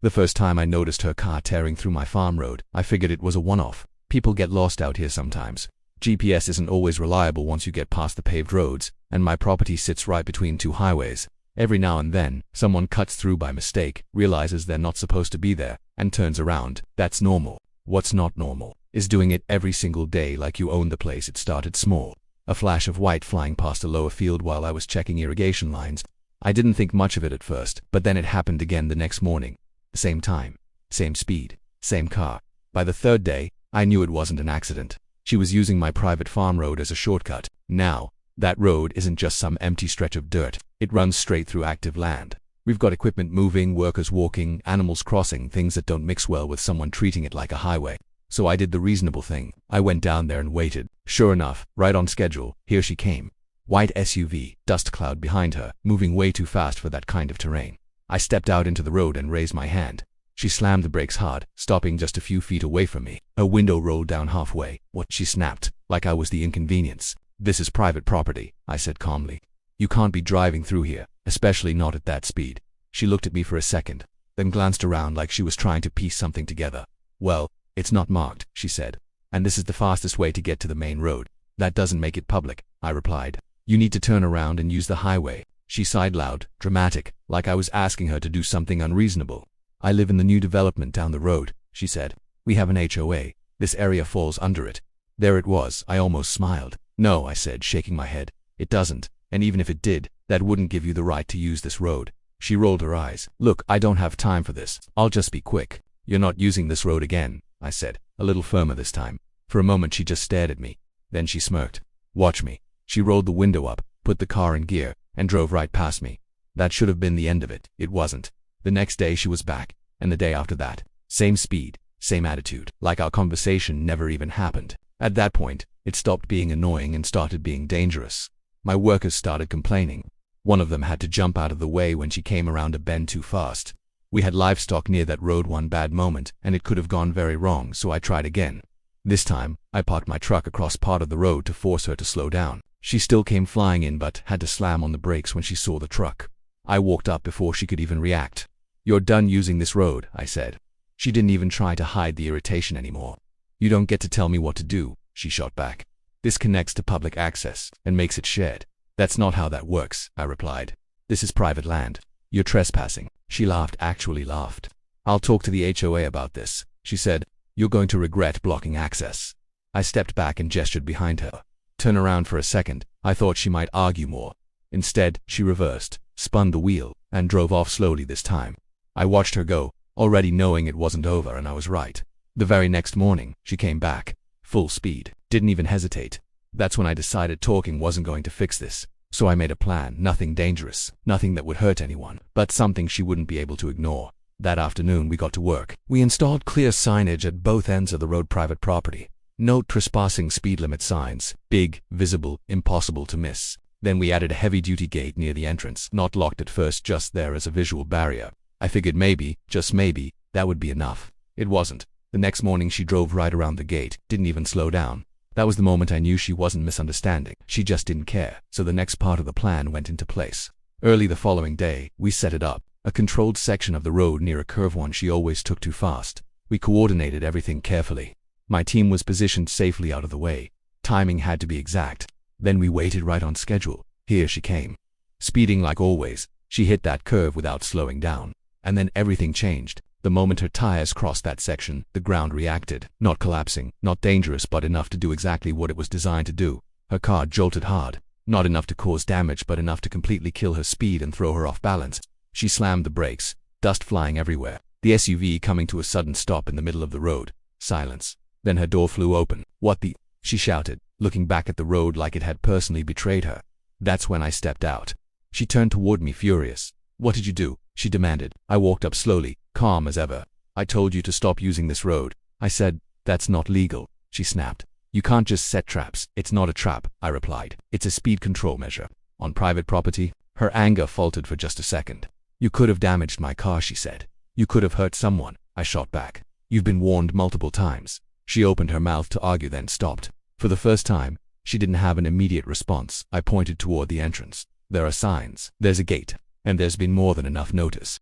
The first time I noticed her car tearing through my farm road, I figured it was a one-off. People get lost out here sometimes. GPS isn't always reliable once you get past the paved roads, and my property sits right between two highways. Every now and then, someone cuts through by mistake, realizes they're not supposed to be there, and turns around. That's normal. What's not normal is doing it every single day like you own the place. It started small. A flash of white flying past a lower field while I was checking irrigation lines. I didn't think much of it at first, but then it happened again the next morning. Same time, same speed, same car. By the third day, I knew it wasn't an accident. She was using my private farm road as a shortcut. Now, that road isn't just some empty stretch of dirt. It runs straight through active land. We've got equipment moving, workers walking, animals crossing, things that don't mix well with someone treating it like a highway. So I did the reasonable thing. I went down there and waited. Sure enough, right on schedule, here she came. White SUV, dust cloud behind her, moving way too fast for that kind of terrain. I stepped out into the road and raised my hand. She slammed the brakes hard, stopping just a few feet away from me. Her window rolled down halfway. What? She snapped, like I was the inconvenience. This is private property, I said calmly. You can't be driving through here, especially not at that speed. She looked at me for a second, then glanced around like she was trying to piece something together. Well, it's not marked, she said. And this is the fastest way to get to the main road. That doesn't make it public, I replied. You need to turn around and use the highway. She sighed loud, dramatic, like I was asking her to do something unreasonable. I live in the new development down the road, she said. We have an HOA. This area falls under it. There it was. I almost smiled. No, I said, shaking my head. It doesn't. And even if it did, that wouldn't give you the right to use this road. She rolled her eyes. Look, I don't have time for this. I'll just be quick. You're not using this road again, I said, a little firmer this time. For a moment she just stared at me. Then she smirked. Watch me. She rolled the window up, put the car in gear, and drove right past me. That should have been the end of it. It wasn't. The next day she was back, and the day after that. Same speed, same attitude, like our conversation never even happened. At that point, it stopped being annoying and started being dangerous. My workers started complaining. One of them had to jump out of the way when she came around a bend too fast. We had livestock near that road. One bad moment, and it could have gone very wrong, so I tried again. This time, I parked my truck across part of the road to force her to slow down. She still came flying in but had to slam on the brakes when she saw the truck. I walked up before she could even react. You're done using this road, I said. She didn't even try to hide the irritation anymore. You don't get to tell me what to do, she shot back. This connects to public access and makes it shared. That's not how that works, I replied. This is private land. You're trespassing. She laughed, actually laughed. I'll talk to the HOA about this, she said. You're going to regret blocking access. I stepped back and gestured behind her. Turn around for a second. I thought she might argue more. Instead, she reversed, spun the wheel, and drove off slowly this time. I watched her go, already knowing it wasn't over, and I was right. The very next morning, she came back. Full speed. Didn't even hesitate. That's when I decided talking wasn't going to fix this. So I made a plan. Nothing dangerous. Nothing that would hurt anyone. But something she wouldn't be able to ignore. That afternoon we got to work. We installed clear signage at both ends of the road. Private property. No trespassing, speed limit signs. Big, visible, impossible to miss. Then we added a heavy-duty gate near the entrance. Not locked at first, just there as a visual barrier. I figured maybe, just maybe, that would be enough. It wasn't. The next morning she drove right around the gate, didn't even slow down. That was the moment I knew she wasn't misunderstanding. She just didn't care. So the next part of the plan went into place. Early the following day, we set it up. A controlled section of the road near a curve, one she always took too fast. We coordinated everything carefully. My team was positioned safely out of the way. Timing had to be exact. Then we waited right on schedule. Here she came. Speeding like always, she hit that curve without slowing down. And then everything changed. The moment her tires crossed that section, the ground reacted. Not collapsing, not dangerous, but enough to do exactly what it was designed to do. Her car jolted hard. Not enough to cause damage, but enough to completely kill her speed and throw her off balance. She slammed the brakes, dust flying everywhere. The SUV coming to a sudden stop in the middle of the road. Silence. Then her door flew open. What the? She shouted, looking back at the road like it had personally betrayed her. That's when I stepped out. She turned toward me furious. What did you do? She demanded. I walked up slowly, calm as ever. I told you to stop using this road. I said. That's not legal, she snapped. You can't just set traps. It's not a trap, I replied. It's a speed control measure. On private property. Her anger faltered for just a second. You could have damaged my car, she said. You could have hurt someone, I shot back. You've been warned multiple times. She opened her mouth to argue, then stopped. For the first time, she didn't have an immediate response. I pointed toward the entrance. There are signs. There's a gate. And there's been more than enough notice.